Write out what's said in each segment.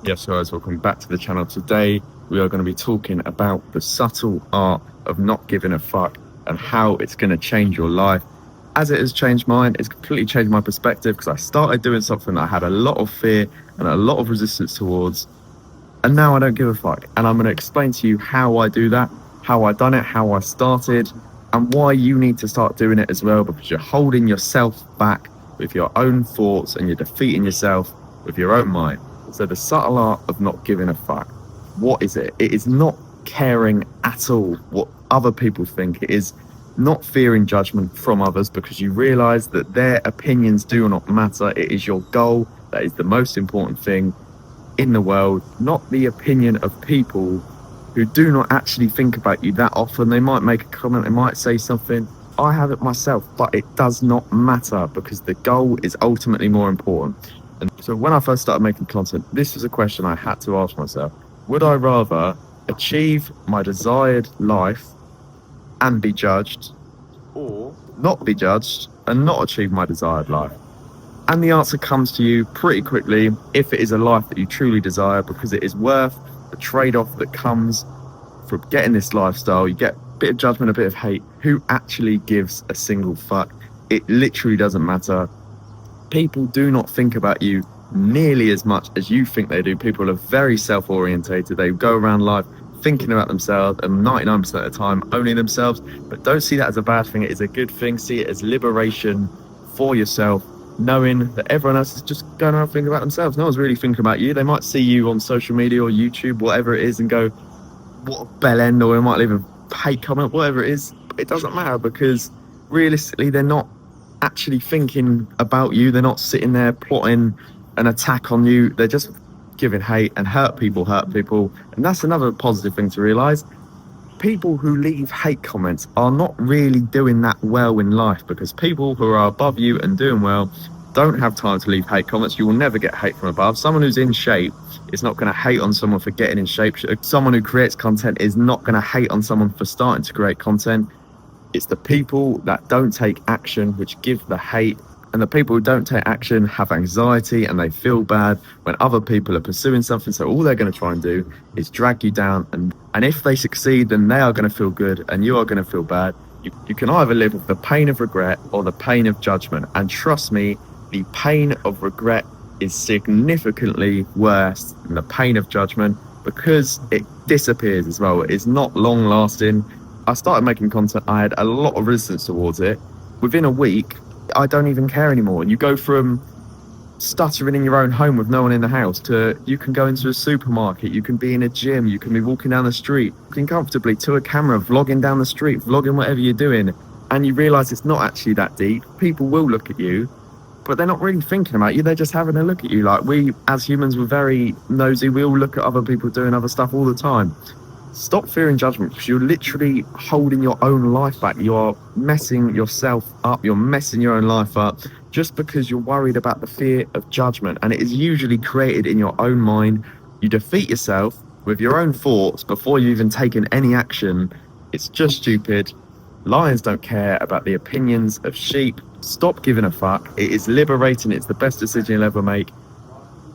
Yes, guys, welcome back to the channel. Today, we are going to be talking about the subtle art of not giving a fuck and how it's going to change your life. As it has changed mine, it's completely changed my perspective because I started doing something that I had a lot of fear and a lot of resistance towards, and now I don't give a fuck. And I'm going to explain to you how I do that, how I done it, how I started, and why you need to start doing it as well, because you're holding yourself back with your own thoughts and you're defeating yourself with your own mind. So the subtle art of not giving a fuck. What is it? It is not caring at all what other people think. It is not fearing judgment from others because you realize that their opinions do not matter. It is your goal that is the most important thing in the world, not the opinion of people who do not actually think about you that often. They might make a comment, they might say something. I have it myself, but it does not matter because the goal is ultimately more important. And so when I first started making content, this was a question I had to ask myself. Would I rather achieve my desired life and be judged, or not be judged and not achieve my desired life? And the answer comes to you pretty quickly if it is a life that you truly desire, because it is worth the trade-off that comes from getting this lifestyle. You get a bit of judgment, a bit of hate. Who actually gives a single fuck? It literally doesn't matter. People do not think about you nearly as much as you think they do. People are very self-orientated. They go around life thinking about themselves, and 99% of the time only themselves. But don't see that as a bad thing. It is a good thing. See it as liberation for yourself, knowing that everyone else is just going around thinking about themselves. No one's really thinking about you. They might see you on social media or YouTube, whatever it is, and go, what a bell end, or they might leave a hate comment, whatever it is. It doesn't matter, because realistically they're not actually thinking about you. They're not sitting there plotting an attack on you. They're just giving hate, and hurt people. And that's another positive thing to realize. People who leave hate comments are not really doing that well in life, because people who are above you and doing well don't have time to leave hate comments. You will never get hate from above. Someone who's in shape is not going to hate on someone for getting in shape. Someone who creates content is not going to hate on someone for starting to create content. It's the people that don't take action which give the hate, and the people who don't take action have anxiety and they feel bad when other people are pursuing something. So all they're going to try and do is drag you down, and if they succeed, then they are going to feel good and you are going to feel bad. You can either live with the pain of regret or the pain of judgment, and trust me, the pain of regret is significantly worse than the pain of judgment, because it disappears as well. It is not long lasting. I started making content, I had a lot of resistance towards it. Within a week, I don't even care anymore. And you go from stuttering in your own home with no one in the house to you can go into a supermarket, you can be in a gym, you can be walking down the street, walking comfortably to a camera, vlogging down the street, vlogging whatever you're doing, and you realize it's not actually that deep. People will look at you, but they're not really thinking about you. They're just having a look at you. Like, we as humans, we're very nosy. We all look at other people doing other stuff all the time. Stop fearing judgment, because you're literally holding your own life back. You're messing yourself up. You're messing your own life up just because you're worried about the fear of judgment. And it is usually created in your own mind. You defeat yourself with your own thoughts before you've even taken any action. It's just stupid. Lions don't care about the opinions of sheep. Stop giving a fuck. It is liberating. It's the best decision you'll ever make.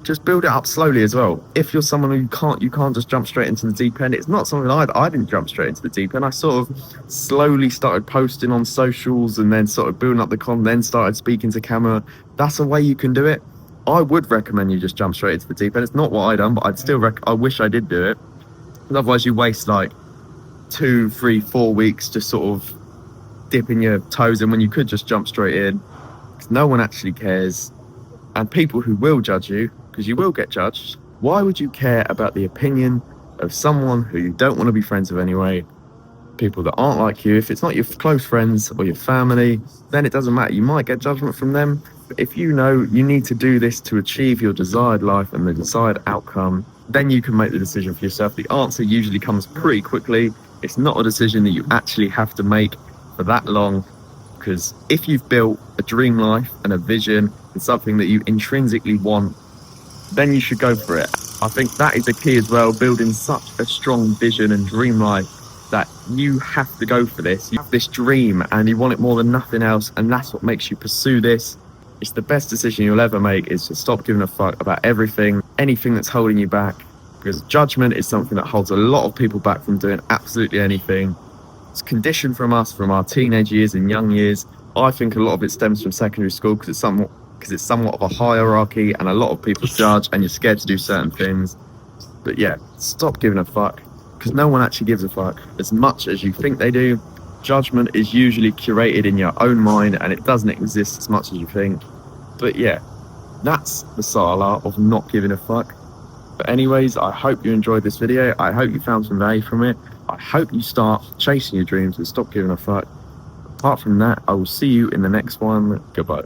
Just build it up slowly as well. If you're someone who you can't just jump straight into the deep end. It's not something I didn't jump straight into the deep end. I sort of slowly started posting on socials and then sort of building up the content, then started speaking to camera. That's a way you can do it. I would recommend you just jump straight into the deep end. It's not what I done, but I'd still I wish I did do it. Otherwise you waste like 2, 3, 4 weeks just sort of dipping your toes in when you could just jump straight in, because no one actually cares. And people who will judge you, because you will get judged, why would you care about the opinion of someone who you don't want to be friends with anyway? People that aren't like you. If it's not your close friends or your family, then it doesn't matter. You might get judgment from them, but if you know you need to do this to achieve your desired life and the desired outcome, then you can make the decision for yourself. The answer usually comes pretty quickly. It's not a decision that you actually have to make for that long, because if you've built a dream life and a vision and something that you intrinsically want, then you should go for it. I think that is the key as well, building such a strong vision and dream life that you have to go for this. You have this dream and you want it more than nothing else, and that's what makes you pursue this. It's the best decision you'll ever make, is to stop giving a fuck about everything anything that's holding you back, because judgment is something that holds a lot of people back from doing absolutely anything. It's conditioned from us from our teenage years and young years. I think a lot of it stems from secondary school because it's somewhat of a hierarchy and a lot of people judge and you're scared to do certain things. But yeah, stop giving a fuck, because no one actually gives a fuck as much as you think they do. Judgment is usually curated in your own mind and it doesn't exist as much as you think. But yeah, that's the subtle art of not giving a fuck. But anyways, I hope you enjoyed this video. I hope you found some value from it. I hope you start chasing your dreams and stop giving a fuck. Apart from that, I will see you in the next one. Goodbye.